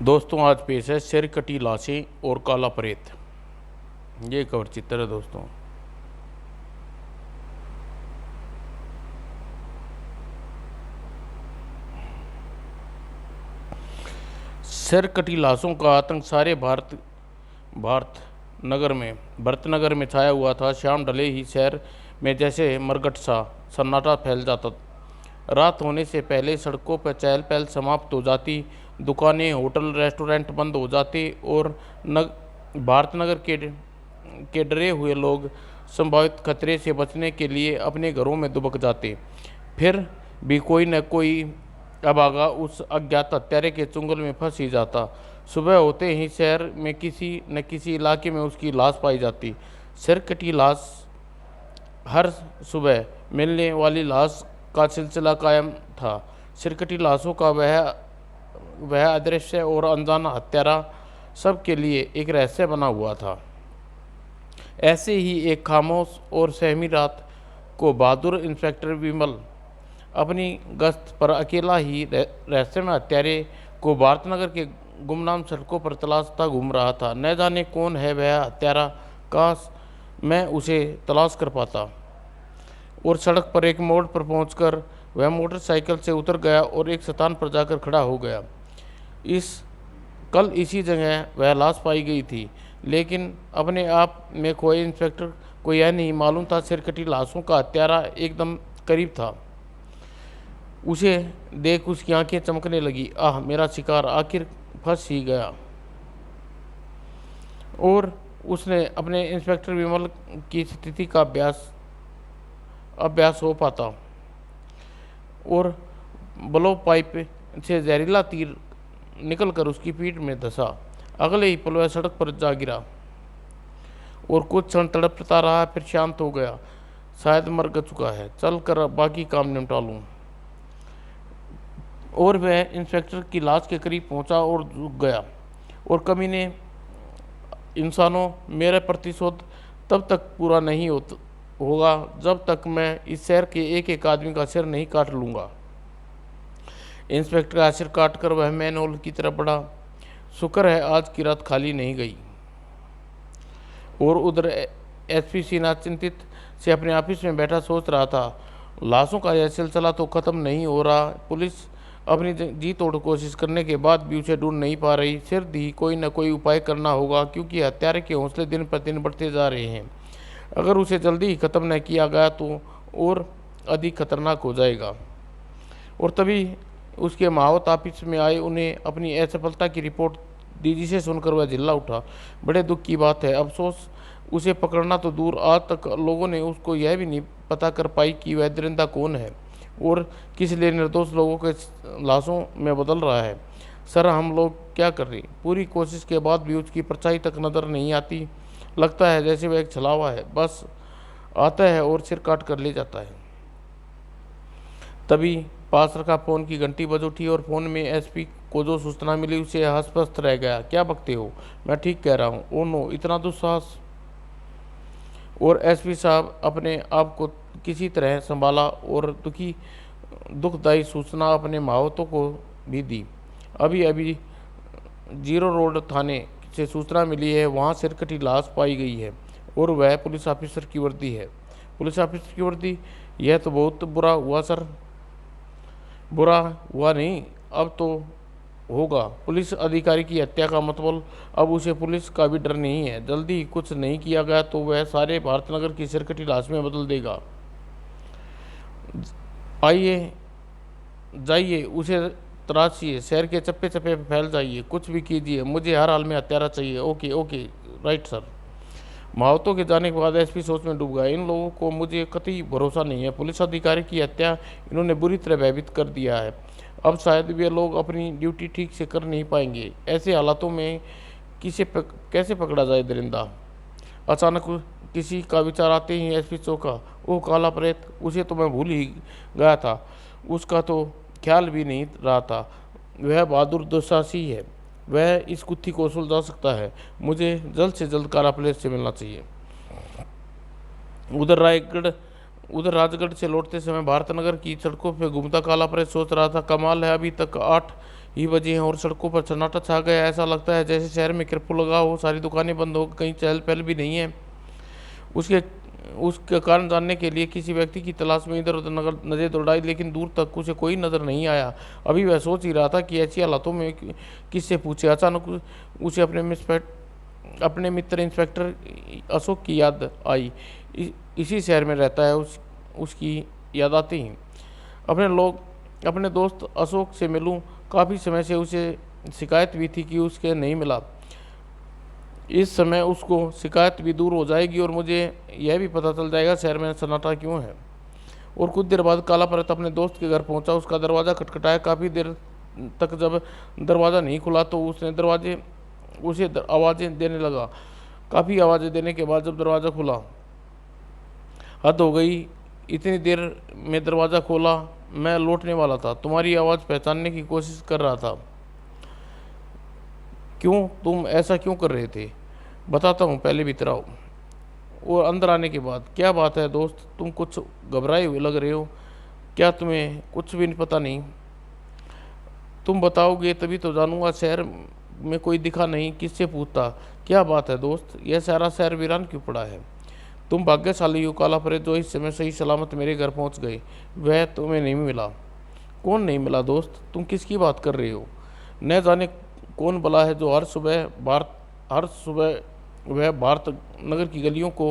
दोस्तों आज पेश है सिर कटी लाशें और काला प्रेत। ये कवर चित्र है दोस्तों। सिर कटी लाशों का आतंक सारे भरतनगर में छाया हुआ था। शाम ढले ही शहर में जैसे मरघट सा सन्नाटा फैल जाता। रात होने से पहले सड़कों पर चहल पहल समाप्त हो जाती, दुकानें होटल रेस्टोरेंट बंद हो जाते और भारतनगर के डरे हुए लोग संभावित खतरे से बचने के लिए अपने घरों में दुबक जाते। फिर भी कोई न कोई अभागा उस अज्ञात हत्यारे के चुंगल में फंस ही जाता। सुबह होते ही शहर में किसी न किसी इलाके में उसकी लाश पाई जाती। सिर कटी लाश हर सुबह मिलने वाली लाश का सिलसिला कायम था। सिरकटी लाशों का वह अदृश्य और अनजाना हत्यारा सबके लिए एक रहस्य बना हुआ था। ऐसे ही एक खामोश और सहमी रात को बहादुर इंस्पेक्टर विमल अपनी गश्त पर अकेला ही रहस्यमय हत्यारे को भारतनगर के गुमनाम सड़कों पर तलाशता घूम रहा था। न जाने कौन है वह हत्यारा, काश मैं उसे तलाश कर पाता। और सड़क पर एक मोड़ पर पहुंचकर वह मोटरसाइकिल से उतर गया और एक स्थान पर जाकर खड़ा हो गया। कल इसी जगह वह लाश पाई गई थी, लेकिन अपने आप में खोए इंस्पेक्टर को यह नहीं मालूम था सिरकटी लाशों का हत्यारा एकदम करीब था। उसे देख उसकी आंखें चमकने लगी। आह, मेरा शिकार आखिर फंस ही गया। और उसने अपने इंस्पेक्टर विमल की स्थिति का अभ्यास हो पाता और ब्लो पाइप से जहरीला तीर निकलकर उसकी पीठ में धंसा। अगले ही पल वह सड़क पर जा गिरा और कुछ क्षण तड़पता रहा, फिर शांत हो गया। शायद मर चुका है, चल कर बाकी काम निपटा लूँ। और वह इंस्पेक्टर की लाश के करीब पहुंचा और झुक गया। और कमीने इंसानों, मेरा प्रतिशोध तब तक पूरा नहीं होगा जब तक मैं इस शहर के एक एक आदमी का सिर नहीं काट लूँगा। इंस्पेक्टर का सिर काट कर वह मैनहोल की तरफ बढ़ा। शुक्र है आज की रात खाली नहीं गई। और उधर एसपी सिन्हा चिंतित से अपने ऑफिस में बैठा सोच रहा था, लाशों का यह सिलसिला तो ख़त्म नहीं हो रहा। पुलिस अपनी जी तोड़ कोशिश करने के बाद भी उसे ढूंढ नहीं पा रही। सिर दी कोई न कोई उपाय करना होगा, क्योंकि हत्यारे के हौसले दिन प्रतिदिन बढ़ते जा रहे हैं। अगर उसे जल्दी ही ख़त्म न किया गया तो और अधिक खतरनाक हो जाएगा। और तभी उसके मावत ऑफिस में आए। उन्हें अपनी असफलता की रिपोर्ट दी, जिसे सुनकर वह चिल्ला उठा। बड़े दुख की बात है, अफसोस उसे पकड़ना तो दूर, आज तक लोगों ने उसको यह भी नहीं पता कर पाई कि वह दरिंदा कौन है और किस लिए निर्दोष लोगों के लाशों में बदल रहा है। सर, हम लोग क्या कर रहे? पूरी कोशिश के बाद भी उसकी परछाई तक नज़र नहीं आती। लगता है जैसे वह एक छलावा है, बस आता है और सिर काट कर ले जाता है। तभी पास रखा फ़ोन की घंटी बज उठी और फ़ोन में एसपी को जो सूचना मिली उसे हंसपस्त रह गया। क्या बकते हो, मैं ठीक कह रहा हूँ। ओ नो, इतना दुस्साहस। और एसपी साहब अपने आप को किसी तरह संभाला और दुखदायी सूचना अपने मावतों को भी दी। अभी अभी जीरो रोड थाने से सूचना मिली है, वहाँ सिरकटी लाश पाई गई है और वह पुलिस ऑफिसर की वर्दी है। पुलिस ऑफिसर की वर्दी? यह तो बहुत बुरा हुआ सर। बुरा हुआ नहीं, अब तो होगा। पुलिस अधिकारी की हत्या का मतलब अब उसे पुलिस का भी डर नहीं है। जल्दी कुछ नहीं किया गया तो वह सारे भारतनगर की सिरकटी लाश में बदल देगा। आइए, जाइए, उसे तराशिए, शहर के चप्पे चप्पे पे फैल जाइए, कुछ भी कीजिए, मुझे हर हाल में हत्यारा चाहिए। Okay okay, right sir. मावतों के जाने के बाद एसपी सोच में डूब गया। इन लोगों को मुझे कतई भरोसा नहीं है। पुलिस अधिकारी की हत्या इन्होंने बुरी तरह भयभीत कर दिया है। अब शायद वे लोग अपनी ड्यूटी ठीक से कर नहीं पाएंगे। ऐसे हालातों में कैसे पकड़ा जाए दरिंदा? अचानक किसी का विचार आते ही एसपी चौंका। ओह, काला प्रेत, उसे तो मैं भूल ही गया था। उसका तो ख्याल भी नहीं रहा था। वह बहादुर दुस्साहसी है, वह इस गुत्थी को सुलझा सकता है। मुझे जल्द से जल्द काला प्रेत से मिलना चाहिए। उधर राजगढ़ से लौटते समय भारतनगर की सड़कों पर घूमता काला प्रेत सोच रहा था, कमाल है, अभी तक 8 ही बजे हैं और सड़कों पर सन्नाटा छा गया। ऐसा लगता है जैसे शहर में कर्फ्यू लगा हो, सारी दुकानें बंद हो, कहीं चहल पहल भी नहीं है। उसके उसके कारण जानने के लिए किसी व्यक्ति की तलाश में इधर उधर नजर दौड़ाई, लेकिन दूर तक उसे कोई नज़र नहीं आया। अभी वह सोच ही रहा था कि ऐसी हालातों में किससे पूछे। अचानक उसे अपने मित्र इंस्पेक्टर अशोक की याद आई। इसी शहर में रहता है। उसकी याद आती ही अपने दोस्त अशोक से मिलूं। काफ़ी समय से उसे शिकायत भी थी कि उसके नहीं मिला। इस समय उसको शिकायत भी दूर हो जाएगी और मुझे यह भी पता चल जाएगा शहर में सन्नाटा क्यों है। और कुछ देर बाद काला परत अपने दोस्त के घर पहुंचा। उसका दरवाज़ा खटखटाया। काफ़ी देर तक जब दरवाज़ा नहीं खुला तो उसने उसे आवाज़ें देने लगा। काफ़ी आवाज़ें देने के बाद जब दरवाज़ा खुला, हद हो गई, इतनी देर में दरवाज़ा खोला, मैं लौटने वाला था, तुम्हारी आवाज़ पहचानने की कोशिश कर रहा था। क्यों, तुम ऐसा क्यों कर रहे थे? बताता हूँ, पहले भीतर आओ। और अंदर आने के बाद, क्या बात है दोस्त, तुम कुछ घबराए हुए लग रहे हो। क्या तुम्हें कुछ भी पता नहीं? तुम बताओगे तभी तो जानूंगा। शहर में कोई दिखा नहीं, किससे पूछता? क्या बात है दोस्त, यह सारा शहर वीरान क्यों पड़ा है? तुम भाग्यशाली हो काला परे, जो इस समय सही सलामत मेरे घर पहुंच गए। वह तुम्हें नहीं मिला। कौन नहीं मिला दोस्त, तुम किसकी बात कर रहे हो? न जाने कौन भला है जो हर सुबह वह भारत नगर की गलियों को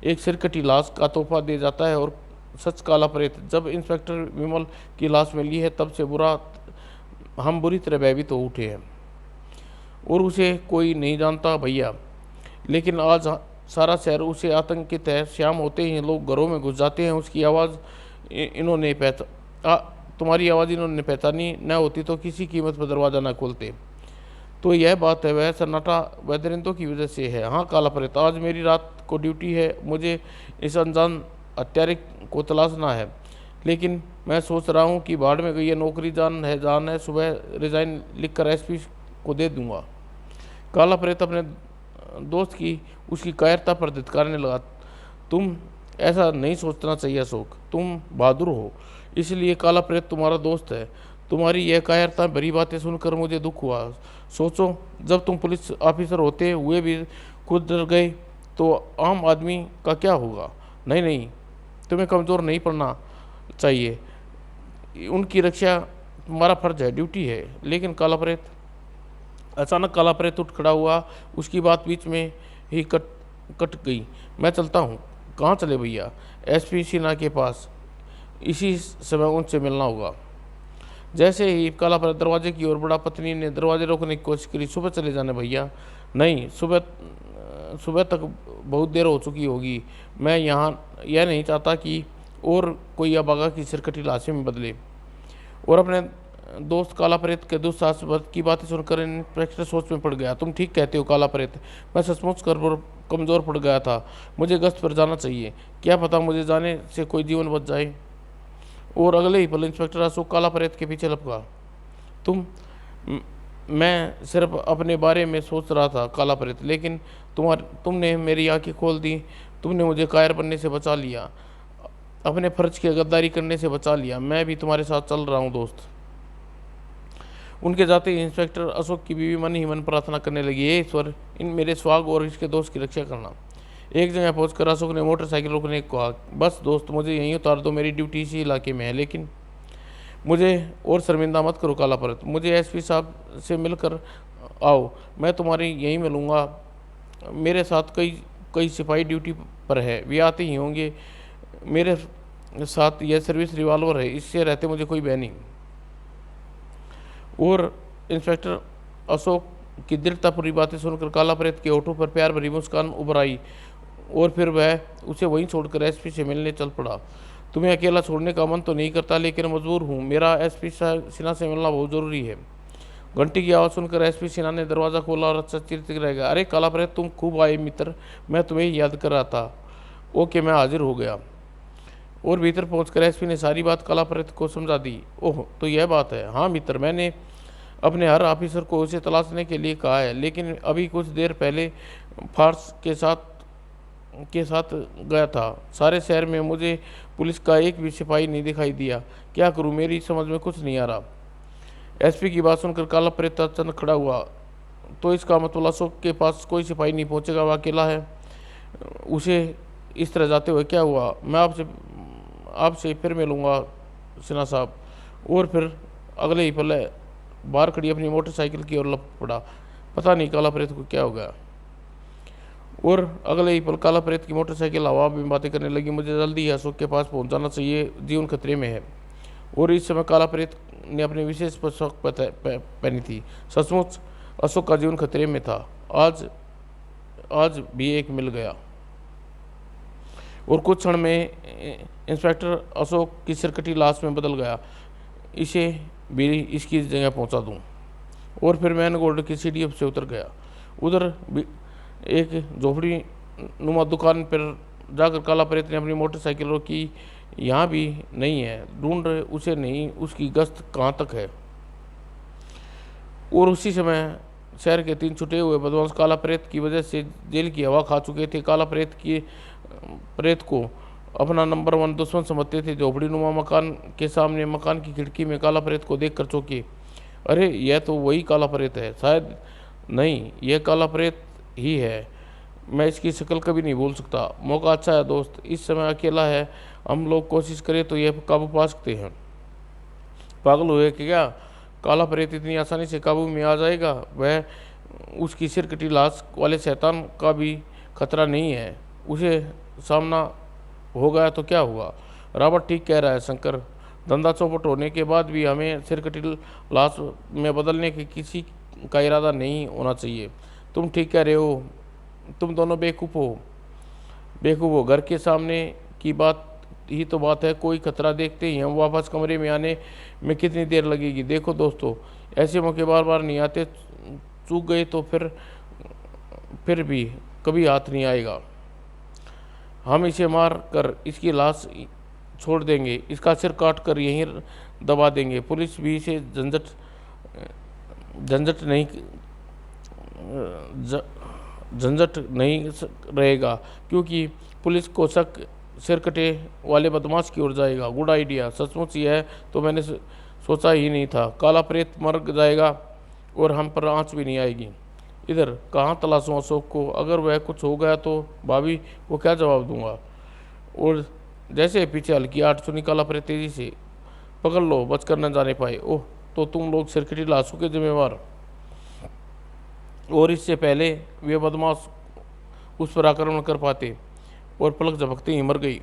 एक सिरकटी लाश का तोहफा दे जाता है। और सच काला प्रेत, जब इंस्पेक्टर विमल की लाश मिली है तब से हम बुरी तरह भयभीत हो उठे हैं। और उसे कोई नहीं जानता भैया, लेकिन आज सारा शहर उसे आतंकित है। शाम होते ही लोग घरों में घुस जाते हैं। उसकी आवाज़ इन्होंने तुम्हारी आवाज़ इन्होंने पहचानी न होती तो किसी कीमत पर दरवाज़ा न खोलते। तो यह बात है, वह सन्नाटा वह दरिंदों की वजह से है। हाँ काला प्रेत, आज मेरी रात को ड्यूटी है। मुझे इस अनजान हत्यारे को तलाशना है, लेकिन मैं सोच रहा हूँ कि भाड़ में गई है नौकरी। जान है। सुबह रिज़ाइन लिखकर एसपी को दे दूंगा। काला प्रेत अपने दोस्त की उसकी कायरता पर धिक्कारने लगा। तुम ऐसा नहीं सोचना चाहिए अशोक, तुम बहादुर हो, इसलिए काला प्रेत तुम्हारा दोस्त है। तुम्हारी यह कायरता भरी बातें सुनकर मुझे दुख हुआ। सोचो, जब तुम पुलिस ऑफिसर होते हुए भी खुद डर गए तो आम आदमी का क्या होगा? नहीं नहीं, तुम्हें कमज़ोर नहीं पड़ना चाहिए। उनकी रक्षा तुम्हारा फर्ज है, ड्यूटी है। लेकिन अचानक काला प्रेत उठ खड़ा हुआ। उसकी बात बीच में ही कट गई। मैं चलता हूँ। कहाँ चले भैया? एसपी सिन्हा के पास, इसी समय उनसे मिलना होगा। जैसे ही काला प्रेत दरवाजे की ओर बढ़ा, पत्नी ने दरवाजे रोकने की कोशिश करी। सुबह चले जाने भैया। नहीं, सुबह तक बहुत देर हो चुकी होगी। मैं यह नहीं चाहता कि और कोई अबागा की सिरकटी लाशें में बदले। और अपने दोस्त काला प्रेत के दुस्साहस की बातें सुनकर इंस्पेक्टर सोच में पड़ गया। तुम ठीक कहते हो काला प्रेत, मैं सचमुच कर कमज़ोर पड़ गया था। मुझे गश्त पर जाना चाहिए, क्या पता मुझे जाने से कोई जीवन बच जाए। और अगले ही पल इंस्पेक्टर अशोक काला प्रेत के पीछे लपका। मैं सिर्फ अपने बारे में सोच रहा था काला प्रेत, लेकिन तुमने मेरी आंखें खोल दी। तुमने मुझे कायर बनने से बचा लिया, अपने फर्ज की गद्दारी करने से बचा लिया। मैं भी तुम्हारे साथ चल रहा हूँ दोस्त। उनके जाते ही इंस्पेक्टर अशोक की बीवी मन ही मन प्रार्थना करने लगी, हे ईश्वर, इन मेरे स्वाग और इसके दोस्त की रक्षा करना। एक जगह पहुंचकर अशोक ने मोटरसाइकिल रोकने को कहा, बस दोस्त, मुझे यहीं उतार दो, मेरी ड्यूटी इसी इलाके में है। लेकिन मुझे और शर्मिंदा मत करो काला परत, मुझे एसपी साहब से मिलकर आओ, मैं तुम्हारी यहीं मिलूँगा। मेरे साथ कई सिपाही ड्यूटी पर है, वे आते ही होंगे। मेरे साथ यह सर्विस रिवॉल्वर है, इससे रहते मुझे कोई भय नहीं। और इंस्पेक्टर अशोक की दृढ़तापूरी बातें सुनकर काला प्रेत के होठों पर प्यार भरी मुस्कान उभर आई और फिर वह उसे वहीं छोड़कर एसपी से मिलने चल पड़ा। तुम्हें अकेला छोड़ने का मन तो नहीं करता, लेकिन मजबूर हूँ। मेरा एसपी सिन्हा से मिलना बहुत ज़रूरी है। घंटी की आवाज़ सुनकर एसपी सिन्हा ने दरवाज़ा खोला और आश्चर्यचकित रह गया। अरे काला प्रेत, तुम खूब आए मित्र, मैं तुम्हें याद कर रहा था। ओके, मैं हाजिर हो गया। और भीतर पहुंचकर एसपी ने सारी बात काला प्रेत को समझा दी। ओह, तो यह बात है। हाँ मित्र, मैंने अपने हर ऑफिसर को उसे तलाशने के लिए कहा है, लेकिन अभी कुछ देर पहले फार्स के साथ गया था। सारे शहर में मुझे पुलिस का एक भी सिपाही नहीं दिखाई दिया। क्या करूं, मेरी समझ में कुछ नहीं आ रहा। एसपी की बात सुनकर काला प्रेत अचानक खड़ा हुआ। तो इसका मतलब अशोक के पास कोई सिपाही नहीं पहुंचेगा, वह अकेला है। उसे इस तरह जाते हुए क्या हुआ? मैं आपसे आपसे फिर मिलूंगा सिन्हा साहब। और फिर अगले ही पल बाहर खड़ी अपनी मोटरसाइकिल की ओर लपक पड़ा। पता नहीं काला प्रेत को क्या हो गया। और अगले ही पल काला प्रेत की मोटरसाइकिल हवा में बातें करने लगी। मुझे जल्दी ही अशोक के पास पहुंच जाना चाहिए, जीवन खतरे में है। और इस समय काला प्रेत ने अपनी विशेष पोशाक पहनी थी। सचमुच अशोक का जीवन खतरे में था। आज आज भी एक मिल गया। और कुछ क्षण में इंस्पेक्टर अशोक की सिरकटी लाश में बदल गया। इसे भी इसकी जगह पहुंचा दूं। और फिर मैन गोल्ड की सीढ़ी से उतर गया। उधर एक झोपड़ी नुमा दुकान पर जाकर काला प्रेत ने अपनी मोटरसाइकिल रोकी। यहाँ भी नहीं है, ढूंढ उसे नहीं, उसकी गश्त कहाँ तक है। और उसी समय शहर के 3 छुटे हुए बदमाश काला प्रेत की वजह से जेल की हवा खा चुके थे। काला प्रेत को अपना नंबर 1 दुश्मन समझते थे। झोपड़ी नुमा मकान के सामने मकान की खिड़की में काला प्रेत को देखकर चौंके। अरे यह तो वही काला प्रेत है। शायद नहीं, यह काला प्रेत ही है। मैं इसकी शक्ल कभी नहीं भूल सकता। मौका अच्छा है दोस्त, इस समय अकेला है। हम लोग कोशिश करें तो यह काबू पा सकते हैं। पागल हुए कि क्या? काला प्रेत इतनी आसानी से काबू में आ जाएगा? वह उसकी सिरकटी लाश वाले शैतान का भी खतरा नहीं है। उसे सामना हो गया तो क्या हुआ? रॉबर्ट ठीक कह रहा है शंकर। धंधा चौपट होने के बाद भी हमें सिरकटी लाश में बदलने की किसी का इरादा नहीं होना चाहिए। तुम ठीक कह रहे हो। तुम दोनों बेवकूफ़ हो। घर के सामने की बात ही तो बात है। कोई खतरा देखते ही हम वापस कमरे में आने में कितनी देर लगेगी? देखो दोस्तों, ऐसे मौके बार बार नहीं आते। चूक गए तो फिर भी कभी हाथ नहीं आएगा। हम इसे मार कर इसकी लाश छोड़ देंगे, इसका सिर काट कर यहीं दबा देंगे। पुलिस भी इसे झंझट नहीं रहेगा, क्योंकि पुलिस को शक सिरकटे वाले बदमाश की ओर जाएगा। Good idea. सचमुच यह तो मैंने सोचा ही नहीं था। काला प्रेत मर जाएगा और हम पर आँच भी नहीं आएगी। इधर कहाँ तलाशूं अशोक को? अगर वह कुछ हो गया तो भाभी को क्या जवाब दूंगा? और जैसे पीछे हल्की आठ सुनी काला प्रेत तेजी से, पकड़ लो, बचकर न जाने पाए। ओह, तो तुम लोग सिरकटी लाशों के जिम्मेवार? और इससे पहले वे बदमाश उस पर आक्रमण कर पाते और पलक झपकते ही मर गई।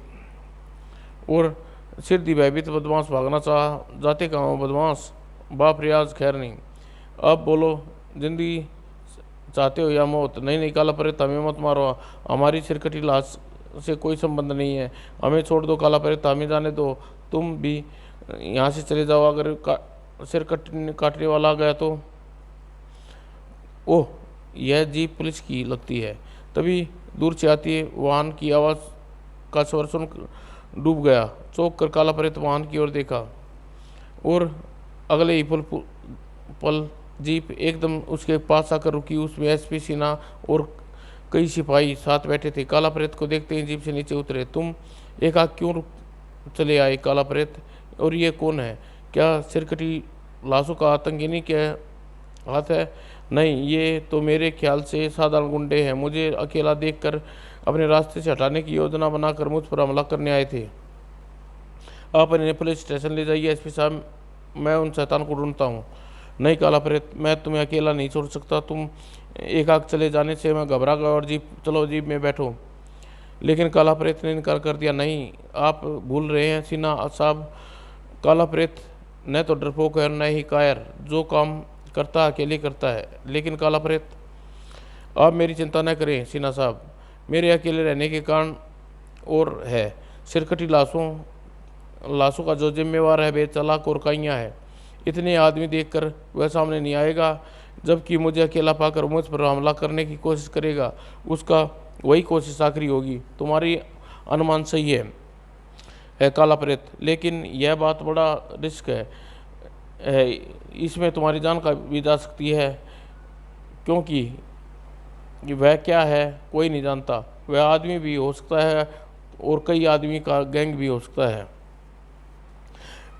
और सिर दी भयभीत बदमाश भागना चाह जाते कहाँ बदमाश? बाप रियाज खैर नहीं। अब बोलो, जिंदगी चाहते हो या मौत? नहीं काला प्रेत, हमें मत मारो। हमारी सिरकटी लाश से कोई संबंध नहीं है। हमें छोड़ दो काला प्रेत, हमें जाने दो। तुम भी यहाँ से चले जाओ। अगर सिर काटने वाला आ गया तो? ओह, यह जीप पुलिस की लगती है। तभी दूर से आती वाहन की आवाज़ का स्वर सुन डूब गया। चौंक कर काला प्रेत वाहन की ओर देखा और अगले ही पल जीप एकदम उसके पास आकर रुकी। उसमें एसपी सिन्हा और कई सिपाही साथ बैठे थे। काला प्रेत को देखते ही जीप से नीचे उतरे। तुम एकाएक क्यों चले आए काला प्रेत? और ये कौन है? क्या सिरकटी लाशों का आतंकिनी के हाथ है? नहीं, ये तो मेरे ख्याल से साधारण गुंडे हैं। मुझे अकेला देखकर अपने रास्ते से हटाने की योजना बनाकर मुझ पर हमला करने आए थे। आप इन्हें पुलिस स्टेशन ले जाइए एसपी साहब, मैं उन शैतान को ढूंढता हूँ। नहीं काला प्रेत, मैं तुम्हें अकेला नहीं छोड़ सकता। तुम एकाक चले जाने से मैं घबरा गया और चलो जीप में बैठो। लेकिन काला प्रेत ने इनकार कर दिया। नहीं, आप भूल रहे हैं सिन्हा साहब, काला प्रेत न तो डरपोक है न ही कायर। जो काम करता अकेले करता है। लेकिन काला प्रेत, आप मेरी चिंता न करें सिन्हा साहब, मेरे अकेले रहने के कारण और है। सिरकटी लाशों का जो जिम्मेवार है बेचालाक और काइयाँ है। इतने आदमी देखकर वह सामने नहीं आएगा, जबकि मुझे अकेला पाकर मुझ पर हमला करने की कोशिश करेगा। उसका वही कोशिश आखिरी होगी। तुम्हारी अनुमान सही है काला प्रेत, लेकिन यह बात बड़ा रिस्क है। इसमें तुम्हारी जान का भी जा सकती है, क्योंकि वह क्या है कोई नहीं जानता। वह आदमी भी हो सकता है और कई आदमी का गैंग भी हो सकता है।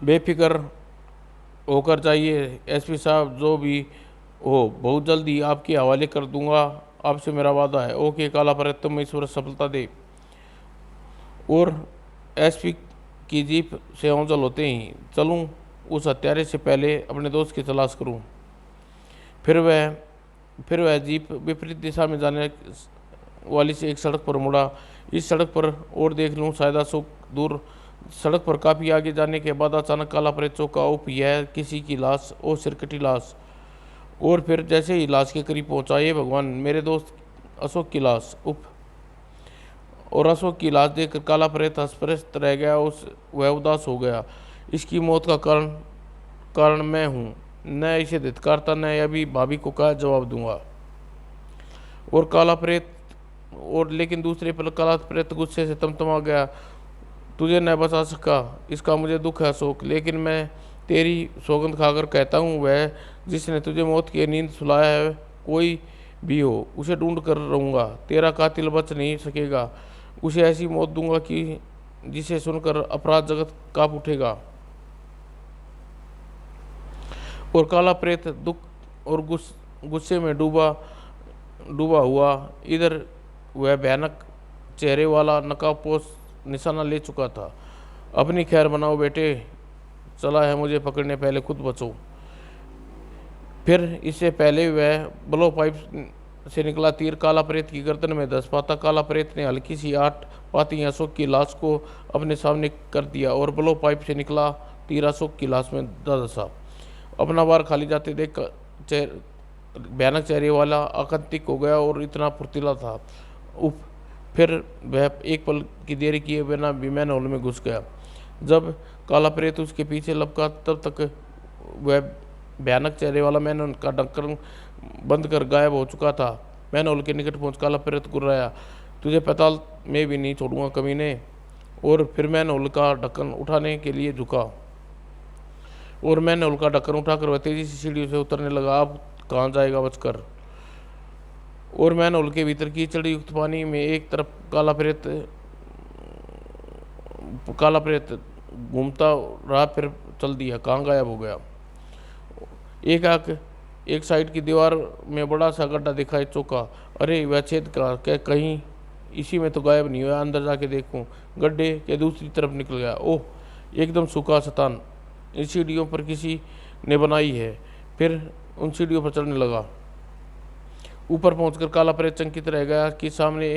बेफिक्र होकर जाइए एसपी साहब, जो भी हो बहुत जल्दी आपके हवाले कर दूंगा, आपसे मेरा वादा है। ओके काला प्रेत, तुम ईश्वर सफलता दे। और एसपी की जीप से ओझल होते ही चलूं उस हत्यारे से पहले अपने दोस्त की तलाश करूं। फिर वह जीप विपरीत दिशा में जाने वाली से एक सड़क पर मुड़ा। इस सड़क पर और देख लूं, शायद 100 दूर। सड़क पर काफ़ी आगे जाने के बाद अचानक काला प्रेत चौंका। उप, यह किसी की लाश, ओ सिरकटी लाश। और फिर जैसे ही लाश के करीब पहुंचा, ये भगवान, मेरे दोस्त अशोक की लाश। उप, और अशोक की लाश देखकर काला प्रेत हतप्रस्त रह गया। वह उदास हो गया। इसकी मौत का कारण मैं हूँ। न इसे धिक्कारता, न अभी भाभी को क्या जवाब दूंगा। और काला प्रेत और लेकिन दूसरे पल काला प्रेत गुस्से से तमतमा गया। तुझे न बचा सका, इसका मुझे दुख है अशोक, लेकिन मैं तेरी सौगंध खाकर कहता हूँ, वह जिसने तुझे मौत की नींद सुलाया है, कोई भी हो, उसे ढूंढ कर रहूँगा। तेरा कातिल बच नहीं सकेगा। उसे ऐसी मौत दूंगा कि जिसे सुनकर अपराध जगत कांप उठेगा। और काला प्रेत दुख और गुस्से में डूबा हुआ इधर वह भयानक चेहरे वाला नकाबपोश निशाना ले चुका था। अपनी खैर बनाओ बेटे, चला है मुझे पकड़ने, पहले खुद बचो। फिर इससे पहले वह ब्लो पाइप से निकला तीर काला प्रेत की गर्दन में धंस पाता, काला प्रेत ने हल्की सी 8 पाती अशोक की लाश को अपने सामने कर दिया और ब्लो पाइप से निकला तीर अशोक की लाश में धंसा। अपना वार खाली जाते देख भयानक चेहरे वाला आकंतिक हो गया और इतना फुर्तीला था। उफ, फिर वह एक पल की देरी किए बिना विमान हॉल में घुस गया। जब काला प्रेत उसके पीछे लपका, तब तक वह भयानक चेहरे वाला मैन का ढक्कन बंद कर गायब हो चुका था। मैन हॉल के निकट पहुंच काला प्रेत गुर्राया, तुझे पाताल में भी नहीं छोड़ूंगा कमीने। और फिर मैन हॉल का ढक्कन उठाने के लिए झुका और मैंने हॉल का ढक्कन उठाकर वह तेजी से सीढ़ियों से उतरने लगा। अब कहाँ जाएगा बचकर। और मैन हॉल के भीतर कीचड़ युक्त पानी में एक तरफ काला प्रेत घूमता रहा, फिर चल दिया, कहाँ गायब हो गया। एक साइड की दीवार में बड़ा सा गड्ढा दिखाई, चौंका। अरे वह छेद का क्या कहीं इसी में तो गायब नहीं हुआ, अंदर जाके देखूं। गड्ढे के दूसरी तरफ निकल गया। ओह, एकदम सूखा स्थान, इन सीढ़ियों पर किसी ने बनाई है। फिर उन सीढ़ियों पर चढ़ने लगा। ऊपर पहुंचकर काला प्रेत चंकित रह गया कि सामने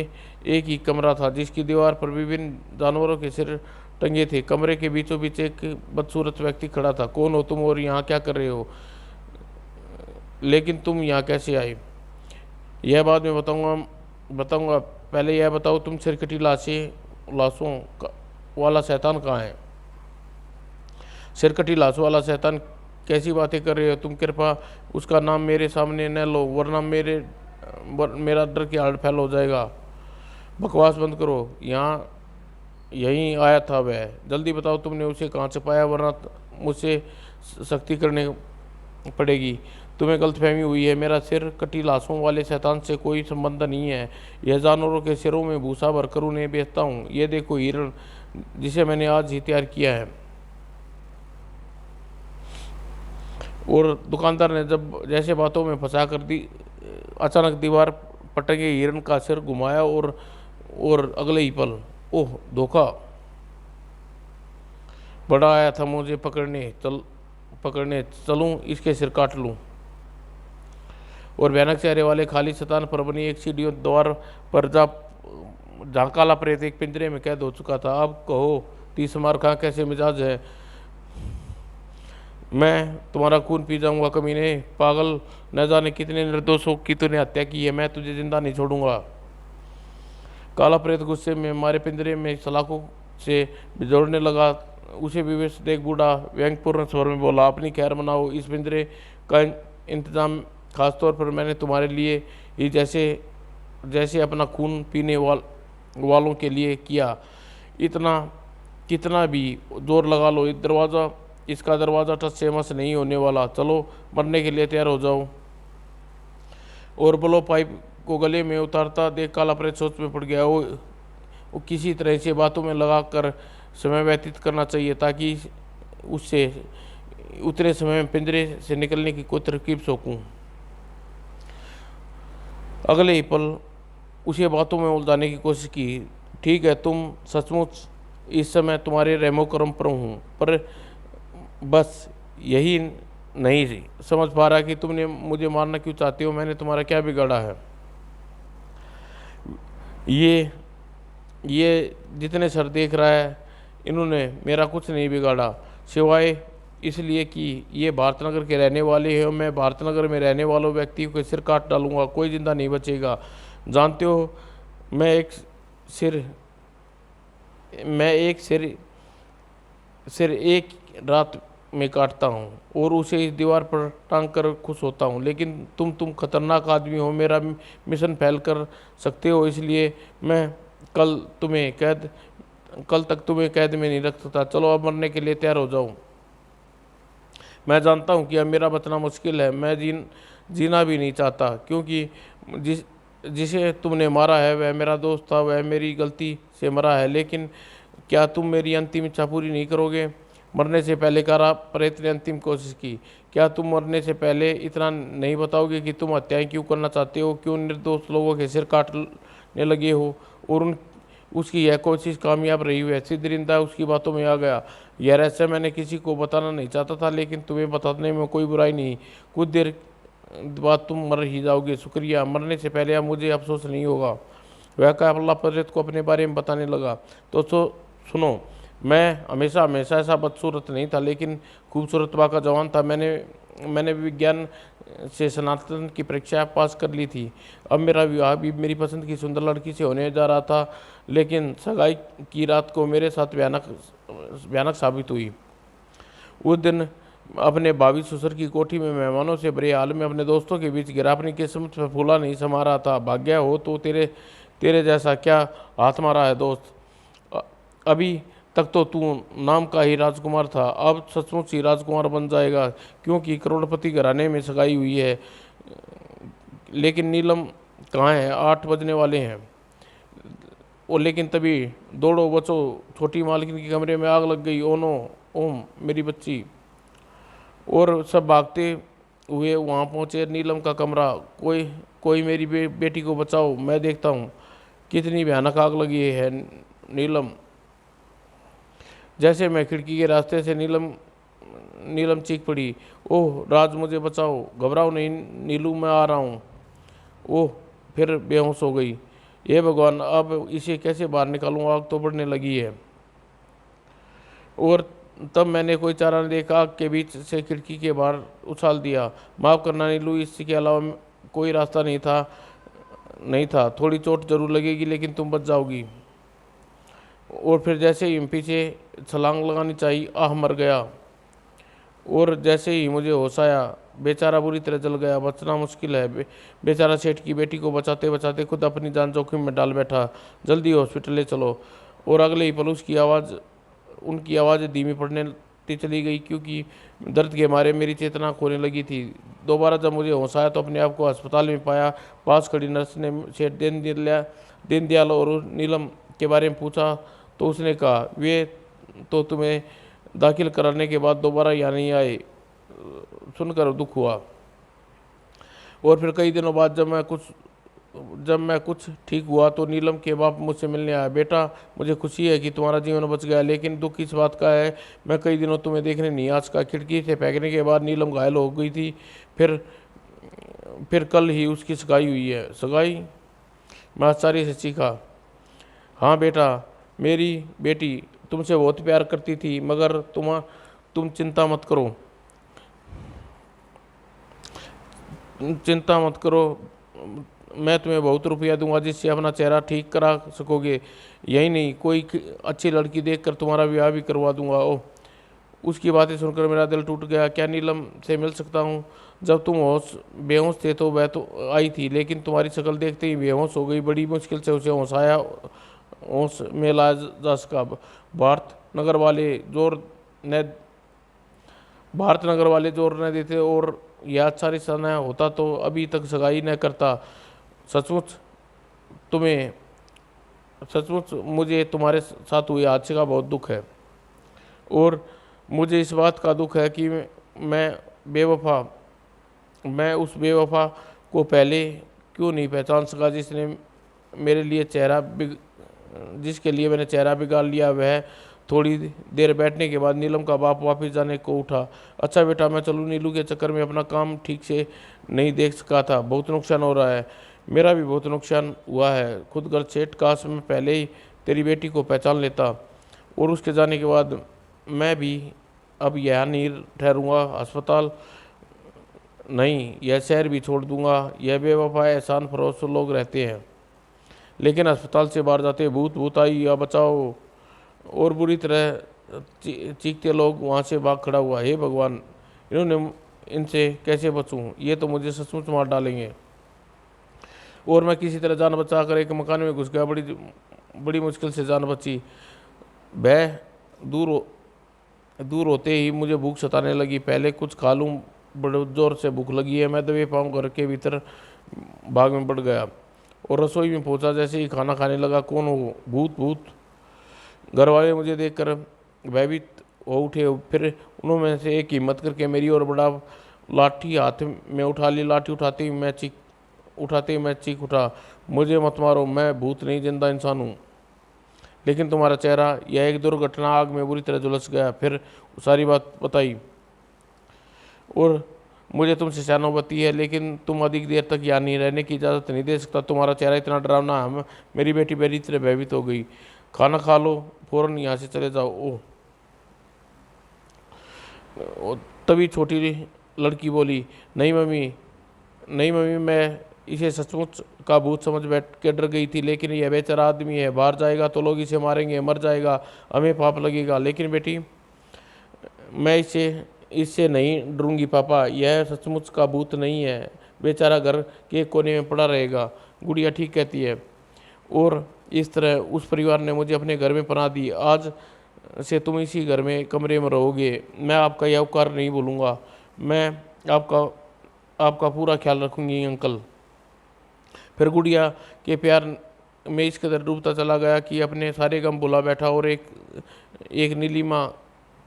एक ही कमरा था जिसकी दीवार पर विभिन्न जानवरों के सिर टंगे थे। कमरे के बीचों बीच एक बदसूरत व्यक्ति खड़ा था। कौन हो तुम और यहाँ क्या कर रहे हो? लेकिन तुम यहाँ कैसे आए? यह बाद में बताऊंगा। पहले यह बताओ, तुम सिरकटी लाशों वाला शैतान कहाँ है? सिरकटी लाशों वाला शैतान कैसी बातें कर रहे हो तुम? कृपा उसका नाम मेरे सामने न लो, वरना मेरा डर के हार्ट फेल हो जाएगा। बकवास बंद करो, यहीं आया था वह। जल्दी बताओ तुमने उसे कहाँ से पाया, वरना मुझसे सख्ती करनी पड़ेगी। तुम्हें गलतफहमी हुई है, मेरा सिर कटी लाशों वाले शैतान से कोई संबंध नहीं है। यह जानवरों के सिरों में भूसा भरकर उन्हें बेचता हूँ। ये देखो हिरण, जिसे मैंने आज ही तैयार किया है। और दुकानदार ने जब जैसे बातों में फंसा कर अचानक दीवार पटके हिरण का सिर घुमाया और अगले ही पल, ओह धोखा, बड़ा आया था मुझे पकड़ने चलूं, इसके सिर काट लूं। और भयानक चेहरे वाले खाली शैतान पर बनी एक सीढ़ियों द्वार पर जहाँ काला प्रेत एक पिंजरे में कैद हो चुका था। अब कहो 30 मार कहाँ कैसे मिजाज है? मैं तुम्हारा खून पी जाऊंगा कमीने, पागल, न जाने कितने निर्दोषों की तूने हत्या की है। मैं तुझे जिंदा नहीं छोड़ूंगा। काला प्रेत गुस्से में मारे पिंजरे में सलाखों से बिजोड़ने लगा। उसे विवेश देख बूढ़ा व्यंगपूर्ण स्वर में बोला, अपनी खैर मनाओ। इस पिंजरे का इंतजाम खासतौर पर मैंने तुम्हारे लिए ही जैसे अपना खून पीने वालों के लिए किया। इतना कितना भी जोर लगा लो, इसका दरवाज़ा टस से मस नहीं होने वाला। चलो मरने के लिए तैयार हो जाओ। और ब्लो पाइप को गले में उतारता देख काला प्रेत सोच में पड़ गया। वो किसी तरह से बातों में लगा कर समय व्यतीत करना चाहिए ताकि उससे उतने समय में पिंजरे से निकलने की कोई तरकीब सोचूं। अगले ही पल उसे बातों में उलझाने की कोशिश की। ठीक है, तुम सचमुच इस समय तुम्हारे रहमो करम पर हूँ, पर बस यही नहीं समझ पा रहा कि तुमने मुझे मारना क्यों चाहते हो। मैंने तुम्हारा क्या बिगाड़ा है? ये जितने सर देख रहा है, इन्होंने मेरा कुछ नहीं बिगाड़ा, सिवाय इसलिए कि ये भारतनगर के रहने वाले हैं और मैं भारतनगर में रहने वालों व्यक्ति को सिर काट डालूंगा, कोई जिंदा नहीं बचेगा। जानते हो, मैं एक सिर मैं एक सिर एक रात में काटता हूँ और उसे इस दीवार पर टांग कर खुश होता हूँ, लेकिन तुम खतरनाक आदमी हो, मेरा मिशन फैल कर सकते हो, इसलिए मैं कल कल तक तुम्हें कैद में नहीं रख सकता। चलो अब मरने के लिए तैयार हो जाओ। मैं जानता हूँ कि अब मेरा बचना मुश्किल है, मैं जीना भी नहीं चाहता, क्योंकि जिसे तुमने मारा है वह मेरा दोस्त था, वह मेरी गलती से मरा है। लेकिन क्या तुम मेरी अंतिम इच्छा पूरी नहीं करोगे? मरने से पहले करा प्रेत ने अंतिम कोशिश की। क्या तुम मरने से पहले इतना नहीं बताओगे कि तुम हत्याएं क्यों करना चाहते हो, क्यों निर्दोष लोगों के सिर काटने लगे हो? और उसकी यह कोशिश कामयाब रही हुई है। सिद्धरिंदा उसकी बातों में आ गया। यह रहस्य मैंने किसी को बताना नहीं चाहता था, लेकिन तुम्हें बताने में कोई बुराई नहीं। कुछ देर बाद तुम मर ही जाओगे। शुक्रिया, मरने से पहले अब मुझे अफसोस नहीं होगा। वह काफिला प्रेत को अपने बारे में बताने लगा। तो सुनो, मैं हमेशा हमेशा ऐसा बदसूरत नहीं था, लेकिन खूबसूरत बा का जवान था। मैंने विज्ञान से स्नातक की परीक्षा पास कर ली थी। अब मेरा विवाह भी मेरी पसंद की सुंदर लड़की से होने जा रहा था, लेकिन सगाई की रात को मेरे साथ भयानक साबित हुई। उस दिन अपने भावी ससुर की कोठी में मेहमानों से भरे हाल में अपने दोस्तों के बीच गिरा, अपनी किस्मत पर फूला नहीं समा रहा था। भाग्य हो तो तेरे जैसा क्या हाथ मारा है दोस्त। अभी तक तो तू नाम का ही राजकुमार था, अब सचमुच ही राजकुमार बन जाएगा, क्योंकि करोड़पति घराने में सगाई हुई है। लेकिन नीलम कहाँ है? 8 बजने वाले हैं। और लेकिन तभी दौड़ो बचो, छोटी मालकिन के कमरे में आग लग गई। ओ नो, ओम मेरी बच्ची। और सब भागते हुए वहाँ पहुँचे। नीलम का कमरा। कोई मेरी बेटी को बचाओ, मैं देखता हूँ कितनी भयानक आग लगी है। नीलम। जैसे मैं खिड़की के रास्ते से नीलम चीख पड़ी, ओह राज, मुझे बचाओ। घबराओ नहीं नीलू, मैं आ रहा हूँ। ओह, फिर बेहोश हो गई। हे भगवान, अब इसे कैसे बाहर निकालूं? आग तो बढ़ने लगी है। और तब मैंने कोई चारा न देखा, आग के बीच से खिड़की के बाहर उछाल दिया। माफ़ करना नीलू, इसके अलावा कोई रास्ता नहीं था। थोड़ी चोट जरूर लगेगी, लेकिन तुम बच जाओगी। और फिर जैसे ही पीछे छलांग लगानी चाहिए, आह मर गया। और जैसे ही मुझे होश आया, बेचारा बुरी तरह जल गया। बचना मुश्किल है। बेचारा सेठ की बेटी को बचाते बचाते खुद अपनी जान जोखिम में डाल बैठा। जल्दी हॉस्पिटल ले चलो। और अगले ही पल उनकी आवाज़ धीमी पड़ने चली गई, क्योंकि दर्द के मारे मेरी चेतना खोने लगी थी। दोबारा जब मुझे होश आया तो अपने आप को अस्पताल में पाया। पास खड़ी नर्स ने सेठ दीनदयाल और नीलम के बारे में पूछा तो उसने कहा, वे तो तुम्हें दाखिल कराने के बाद दोबारा यहाँ नहीं आए। सुनकर दुख हुआ। और फिर कई दिनों बाद जब मैं कुछ ठीक हुआ तो नीलम के बाप मुझसे मिलने आया। बेटा, मुझे खुशी है कि तुम्हारा जीवन बच गया, लेकिन दुख इस बात का है मैं कई दिनों तुम्हें देखने नहीं आ सका। खिड़की से फेंकने के बाद नीलम घायल हो गई थी। फिर कल ही उसकी सगाई हुई है। सगाई? मैं आश्चर्य से चीखा। हाँ बेटा, मेरी बेटी तुमसे बहुत प्यार करती थी, मगर तुम चिंता मत करो। मैं तुम्हें बहुत रुपया दूंगा, जिससे अपना चेहरा ठीक करा सकोगे। यही नहीं, कोई अच्छी लड़की देखकर तुम्हारा ब्याह भी करवा दूंगा। ओह, उसकी बातें सुनकर मेरा दिल टूट गया। क्या नीलम से मिल सकता हूँ? जब तुम बेहोश थे तो वह तो आई थी, लेकिन तुम्हारी शक्ल देखते ही बेहोश हो गई। बड़ी मुश्किल से उसे होश में लाया जा सका। भारत नगर वाले जोर न देते और यह अच्छा रिश्ता न होता तो अभी तक सगाई न करता। सचमुच मुझे तुम्हारे साथ हुए हादसे का बहुत दुख है। और मुझे इस बात का दुख है कि मैं बेवफा मैं उस बेवफा को पहले क्यों नहीं पहचान सका जिसके लिए मैंने चेहरा बिगाड़ लिया। वह थोड़ी देर बैठने के बाद नीलम का बाप वापस जाने को उठा। अच्छा बेटा मैं चलूँ, नीलू के चक्कर में अपना काम ठीक से नहीं देख सका था, बहुत नुकसान हो रहा है। मेरा भी बहुत नुकसान हुआ है, खुद घर सेठ, काश मैं पहले ही तेरी बेटी को पहचान लेता और उसके जाने के बाद मैं भी अब यहाँ नहीं ठहरूंगा, अस्पताल नहीं यह शहर भी छोड़ दूंगा। यह बेवफा एहसान फरोश लोग रहते हैं, लेकिन अस्पताल से बाहर जाते भूत भूत आई या बचाओ और बुरी तरह चीखते लोग वहाँ से भाग खड़ा हुआ। हे भगवान, इनसे कैसे बचूं, ये तो मुझे सचमुच मार डालेंगे। और मैं किसी तरह जान बचा कर एक मकान में घुस गया। बड़ी बड़ी मुश्किल से जान बची। वह दूर होते ही मुझे भूख सताने लगी। पहले कुछ खा लूँ, बड़े जोर से भूख लगी है। मैं दबे पाँव घर के भीतर भाग में बढ़ गया और रसोई में पहुंचा। जैसे ही खाना खाने लगा, कौन हो? भूत भूत। घर वाले मुझे देखकर भयभीत हो उठे। फिर उन्होंने से एक हिम्मत करके मेरी और बड़ा लाठी हाथ में उठा ली। लाठी उठाते ही मैं चीख उठा, मुझे मत मारो, मैं भूत नहीं जिंदा इंसान हूँ। लेकिन तुम्हारा चेहरा, यह एक दुर्घटना, आग में बुरी तरह झुलस गया। फिर सारी बात बताई और मुझे तुमसे सहानुभूति है, लेकिन तुम अधिक देर तक यहाँ नहीं रहने की इजाज़त नहीं दे सकता। तुम्हारा चेहरा इतना डरावना है। मेरी बेटी मेरी तरह भयभीत हो गई। खाना खा लो, फौरन यहाँ से चले जाओ। तभी छोटी लड़की बोली, नहीं मम्मी, मैं इसे सचमुच का भूत समझ बैठ के डर गई थी, लेकिन यह बेचारा आदमी है, बाहर जाएगा तो लोग इसे मारेंगे, मर जाएगा, हमें पाप लगेगा। लेकिन बेटी, मैं इससे नहीं डरूंगी पापा, यह सचमुच का भूत नहीं है, बेचारा घर के कोने में पड़ा रहेगा। गुड़िया ठीक कहती है। और इस तरह उस परिवार ने मुझे अपने घर में पनाह दी। आज से तुम इसी घर में कमरे में रहोगे। मैं आपका यह उपकार नहीं भूलूंगा। मैं आपका पूरा ख्याल रखूंगी अंकल। फिर गुड़िया के प्यार में इस कदर डूबता चला गया कि अपने सारे गम भुला बैठा और एक नीलिमा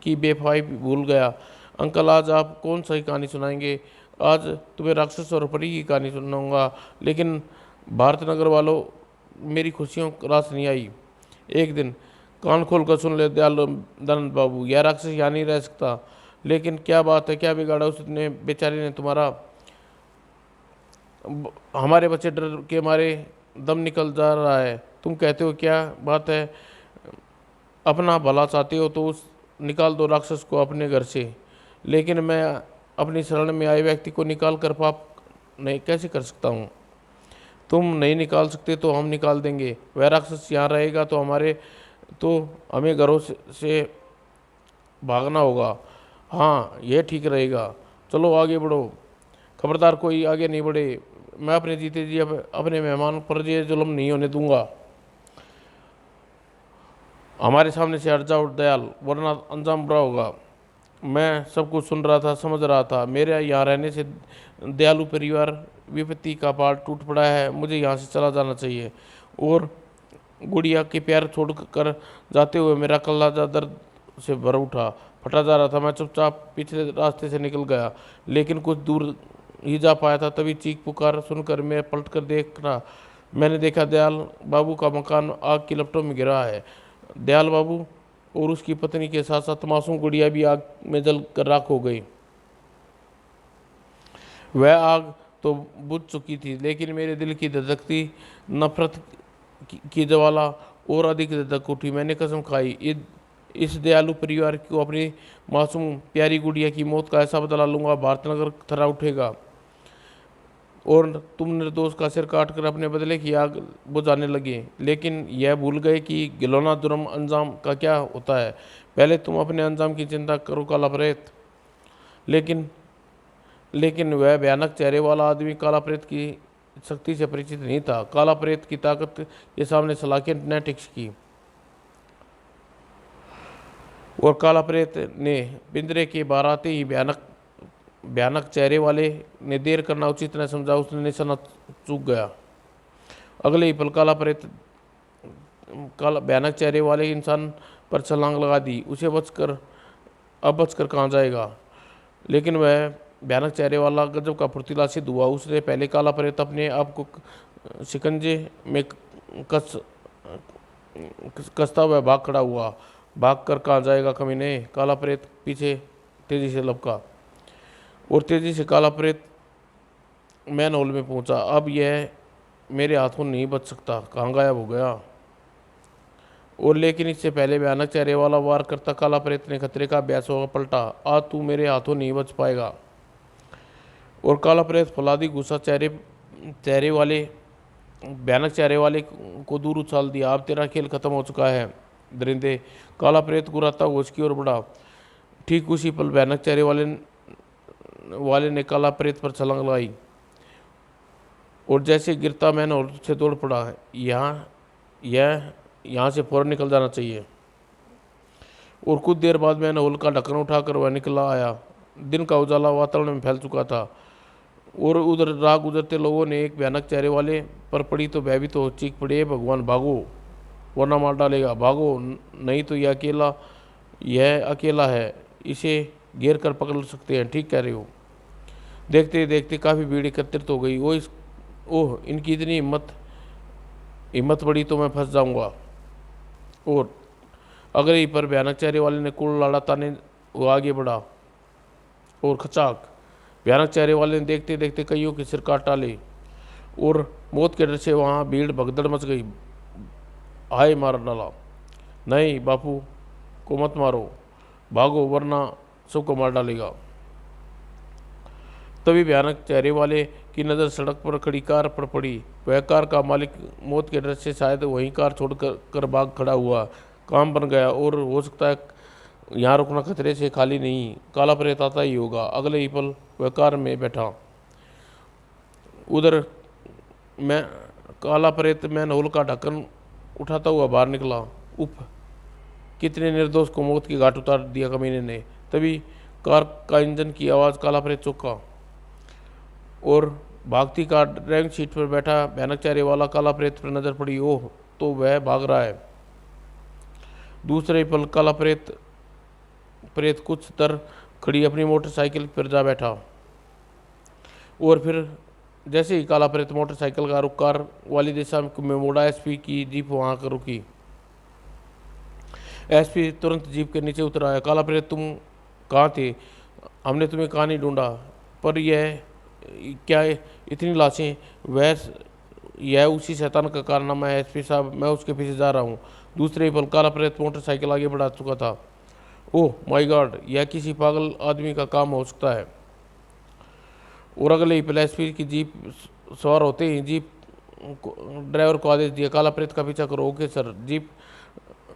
की बेवफाई भूल गया। अंकल, आज आप कौन सी कहानी सुनाएंगे? आज तुम्हें राक्षस और परी की कहानी सुनाऊंगा। लेकिन भारत नगर वालों, मेरी खुशियों रास नहीं आई। एक दिन कान खोल कर सुन ले दयानंद बाबू, यह राक्षस यहाँ नहीं रह सकता। लेकिन क्या बात है, क्या बिगाड़ा उसने बेचारे ने तुम्हारा? हमारे बच्चे डर के मारे दम निकल जा रहा है। तुम कहते हो क्या बात है? अपना भला चाहते हो तो निकाल दो राक्षस को अपने घर से। लेकिन मैं अपनी शरण में आए व्यक्ति को निकाल कर पाप नहीं कैसे कर सकता हूँ? तुम नहीं निकाल सकते तो हम निकाल देंगे। वह राक्षस यहाँ रहेगा तो हमें घरों से भागना होगा। हाँ, यह ठीक रहेगा। चलो आगे बढ़ो, खबरदार कोई आगे नहीं बढ़े। मैं अपने जीते जी अपने मेहमान पर ये जुल्म नहीं होने दूंगा। हमारे सामने से हट जाओ दयाल, वरना अंजाम बुरा होगा। मैं सब कुछ सुन रहा था, समझ रहा था। मेरे यहाँ रहने से दयालु परिवार विपत्ति का पहाड़ टूट पड़ा है। मुझे यहाँ से चला जाना चाहिए। और गुड़िया के प्यार छोड़कर जाते हुए मेरा कलेजा दर्द से भर उठा, फटा जा रहा था। मैं चुपचाप पिछले रास्ते से निकल गया, लेकिन कुछ दूर ही जा पाया था, तभी चीख पुकार सुनकर मैं पलट कर देखा। मैंने देखा दयाल बाबू का मकान आग की लपटों में गिरा है। दयाल बाबू और उसकी पत्नी के साथ साथ मासूम गुड़िया भी आग में जल कर राख हो गई। वह आग तो बुझ चुकी थी, लेकिन मेरे दिल की धधकती नफरत की ज्वाला और अधिक धधक उठी। मैंने कसम खाई, इस दयालु परिवार को अपनी मासूम प्यारी गुड़िया की मौत का ऐसा बदला लूंगा, भारतनगर थरा उठेगा। और तुम निर्दोष का सिर काट कर अपने बदले की आग बुझाने लगे, लेकिन यह भूल गए कि गिलौना जुर्म अंजाम का क्या होता है। पहले तुम अपने अंजाम की चिंता करो काला प्रेत। लेकिन वह भयानक चेहरे वाला आदमी काला प्रेत की शक्ति से परिचित नहीं था। काला प्रेत की ताकत के सामने सलाखें न टिक सकी। और काला प्रेत ने पिंजरे के बाहर आते ही भयानक चेहरे वाले ने देर करना उचित न समझा। उसने निशाना चूक गया। अगले ही पल भयानक चेहरे वाले इंसान पर छलांग लगा दी। उसे बचकर कहाँ जाएगा? लेकिन वह भयानक चेहरे वाला गजब का फुर्तीला सिद्ध हुआ। उसने पहले काला प्रेत अपने आप को शिकंजे में कस कसता हुआ भाग खड़ा हुआ। भाग कर कहाँ जाएगा कमीने, काला प्रेत पीछे तेजी से लपका और तेजी से काला प्रेत मैन होल में पहुंचा। अब यह मेरे हाथों नहीं बच सकता, कहाँ गायब हो गया। और लेकिन इससे पहले भयानक चेहरे वाला वार करता काला प्रेत ने खतरे का अभ्यास होगा पलटा। आज तू मेरे हाथों नहीं बच पाएगा। और काला प्रेत फौलादी गुस्सा चेहरे चेहरे वाले भयानक चेहरे वाले को दूर उछाल दिया। अब तेरा खेल खत्म हो चुका है दरिंदे। काला प्रेत गुर्राता हुआ उसकी ओर बढ़ा। ठीक उसी पल भयानक चेहरे वाले ने काला प्रेत पर छलांग लगाई और जैसे गिरता मैंने और से दौड़ पड़ा। यहाँ से फौरन निकल जाना चाहिए। और कुछ देर बाद मैंने होल का ढक्कन उठाकर वह निकला आया। दिन का उजाला वातावरण में फैल चुका था और उधर राह गुजरते लोगों ने एक भयानक चेहरे वाले पर पड़ी तो भयभीत हो चीख पड़े, भगवान भागो वरना मार डालेगा, भागो नहीं तो यह अकेला है, इसे घेर कर पकड़ सकते हैं। ठीक कह रहे हो। देखते देखते काफ़ी भीड़ एकत्रित हो गई। ओह इनकी इतनी हिम्मत बड़ी तो मैं फंस जाऊंगा। और अगले ही पर भयानक चेहरे वाले ने कुल लाड़ा ताने वो आगे बढ़ा और खचाक भयानक चेहरे वाले ने देखते देखते कईयों के सिर काट डाले और मौत के डर से वहाँ भीड़ भगदड़ मच गई। हाय मार डाला, नहीं बापू को मत मारो, भागो वरना सबको मार डालेगा। तभी भयानक चेहरे वाले की नज़र सड़क पर खड़ी कार पर पड़ी। वह कार का मालिक मौत के डर से शायद वहीं कार छोड़ कर भाग खड़ा हुआ। काम बन गया और हो सकता है यहाँ रुकना खतरे से खाली नहीं, काला प्रेत आता ही होगा। अगले ही पल वह कार में बैठा। उधर मैं काला प्रेत मैन होल का ढक्कन उठाता हुआ बाहर निकला। उफ, कितने निर्दोष को मौत की घाट उतार दिया कमीने ने। तभी कार का इंजन की आवाज़ काला प्रेत चौंका और भागती कार ड्राइविंग सीट पर बैठा भयानक चेहरे वाला काला प्रेत पर नजर पड़ी। ओह, तो वह भाग रहा है। दूसरे पल काला प्रेत कुछ देर खड़ी अपनी मोटरसाइकिल पर जा बैठा और फिर जैसे ही काला प्रेत मोटरसाइकिल का रुख कार वाली दिशा में मोड़ा, एसपी की जीप वहां कर रुकी। एसपी तुरंत जीप के नीचे उतर आया। काला प्रेत तुम कहाँ थे? हमने तुम्हें कहाँ नहीं ढूंढा, पर यह क्या इतनी लाशें? यह उसी शैतान का कारनामा है एसपी साहब, मैं उसके पीछे जा रहा हूँ। दूसरे ही पल काला प्रेत मोटरसाइकिल आगे बढ़ा चुका था। ओह माय गॉड, यह किसी पागल आदमी का काम हो सकता है। और अगले ही पल एसपी की जीप सवार होते ही जीप ड्राइवर को आदेश दिया, काला प्रेत का पीछा करो। Okay sir. जीप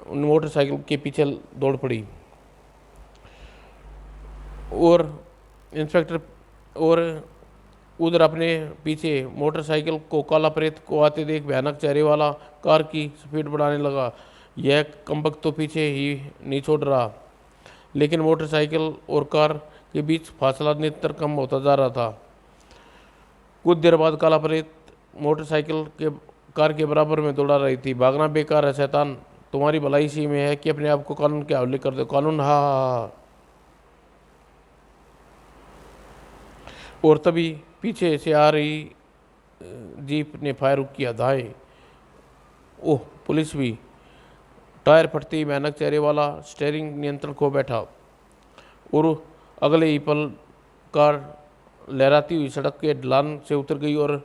मोटरसाइकिल के पीछे दौड़ पड़ी और इंस्पेक्टर और उधर अपने पीछे मोटरसाइकिल को काला प्रेत को आते देख भयानक चेहरे वाला कार की स्पीड बढ़ाने लगा। यह कमबख्त तो पीछे ही नहीं छोड़ रहा, लेकिन मोटरसाइकिल और कार के बीच फासला निरंतर कम होता जा रहा था। कुछ देर बाद काला प्रेत मोटरसाइकिल के कार के बराबर में दौड़ा रही थी। भागना बेकार है शैतान, तुम्हारी भलाई इसी में है कि अपने आप को कानून के हवाले कर दो। कानून, हा हा हा। और तभी पीछे से आ रही जीप ने फायर किया। धाए, ओह पुलिस भी। टायर फटते ही भयानक चेहरे वाला स्टीयरिंग नियंत्रण खो बैठा और अगले ही पल कार लहराती हुई सड़क के ढलान से उतर गई और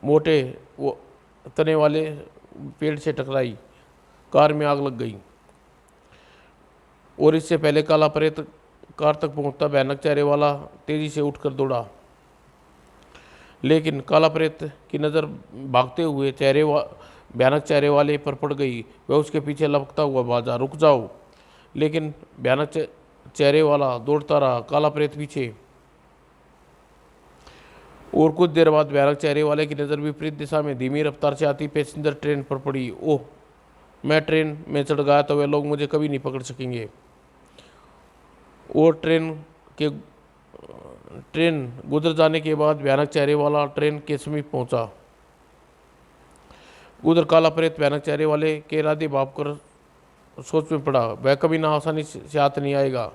मोटे वो तने वाले पेड़ से टकराई। कार में आग लग गई और इससे पहले काला प्रेत कार तक पहुंचता भयानक चेहरे वाला तेजी से उठकर दौड़ा, लेकिन काला प्रेत की नज़र भागते हुए भयानक चेहरे वाले पर पड़ गई। वह उसके पीछे लपकता हुआ भागा। रुक जाओ, लेकिन भयानक चेहरे वाला दौड़ता रहा, काला प्रेत पीछे। और कुछ देर बाद भयानक चेहरे वाले की नज़र विपरीत दिशा में धीमी रफ्तार से आती पैसेंजर ट्रेन पर पड़ी। ओह, मैं ट्रेन में चढ़ गया तो वे लोग मुझे कभी नहीं पकड़ सकेंगे। और ट्रेन गुजर जाने के बाद भयानक चेहरे वाला ट्रेन के समीप पहुंचा। उधर काला प्रेत भयानक चेहरे वाले के इरादे भाप कर सोच में पड़ा। वह कभी ना आसानी से हाथ नहीं आएगा।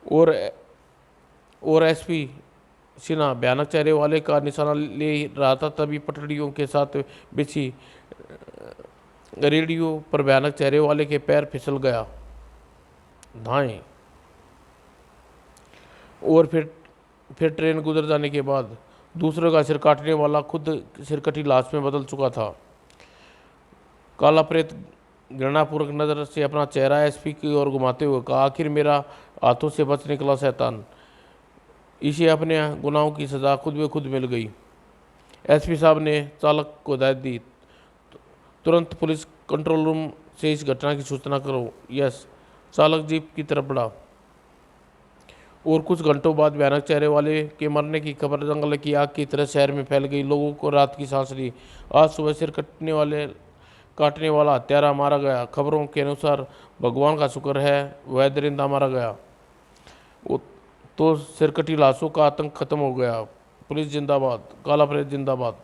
और एसपी सिन्हा भयानक चेहरे वाले का निशाना ले रहा था, तभी पटड़ियों के साथ बिछी रेडियो पर भयानक चेहरे वाले के पैर फिसल गया धाएं। और फिर ट्रेन गुजर जाने के बाद दूसरे का सिर काटने वाला खुद सिरकटी लाश में बदल चुका था। काला प्रेत घृणापूर्वक नजर से अपना चेहरा एसपी की ओर घुमाते हुए कहा, आखिर मेरा हाथों से बच निकला शैतान। इसे अपने गुनाहों की सजा खुद ब खुद मिल गई। एसपी साहब ने चालक को हिदायत दी, तुरंत पुलिस कंट्रोल रूम से इस घटना की सूचना करो। यस। चालक जीप की तरफ बढ़ा और कुछ घंटों बाद भयानक चेहरे वाले के मरने की खबर जंगल की आग की तरह शहर में फैल गई। लोगों को रात की सांस ली। आज सुबह सिर काटने वाला हत्यारा मारा गया। खबरों के अनुसार भगवान का शुक्र है वह दरिंदा मारा गया, तो सिरकटी लाशों का आतंक खत्म हो गया। पुलिस जिंदाबाद, काला प्रेत जिंदाबाद।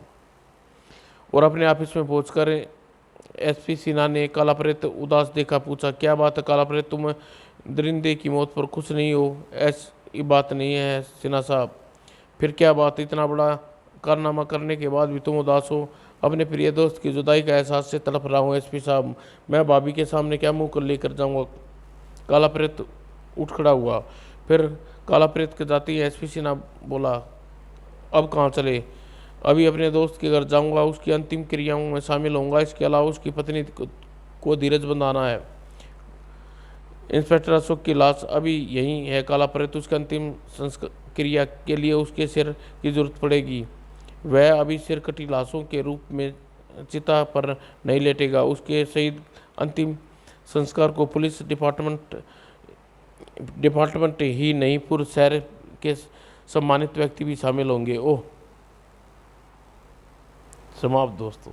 और अपने ऑफिस में पहुंचकर एसपी सिन्हा ने काला प्रेत उदास देखा, पूछा, क्या बात है काला प्रेत, तुम दरिंदे की मौत पर खुश नहीं हो? ऐसी बात नहीं है सिन्हा साहब। फिर क्या बात, इतना बड़ा कारनामा करने के बाद भी तुम उदास हो? अपने प्रिय दोस्त की जुदाई का एहसास से तड़प रहा हूँ एसपी साहब। मैं भाभी के सामने क्या मुंह कर लेकर जाऊँगा? काला प्रेत उठ खड़ा हुआ। फिर काला प्रेत के जाते ही एसपी सिन्हा बोला, अब कहाँ चले? अभी अपने दोस्त के घर जाऊंगा, उसकी अंतिम क्रियाओं में शामिल होऊंगा। इसके अलावा उसकी पत्नी को धीरज बंधाना है। इंस्पेक्टर अशोक की लाश अभी यहीं है काला प्रेत, उसकी अंतिम क्रिया के लिए उसके सिर की जरूरत पड़ेगी। वह अभी सिरकटी लाशों के रूप में चिता पर नहीं लेटेगा। उसके शहीद अंतिम संस्कार को पुलिस डिपार्टमेंट ही नहीं, पूरे शहर के सम्मानित व्यक्ति भी शामिल होंगे। ओह, समाप्त दोस्तों।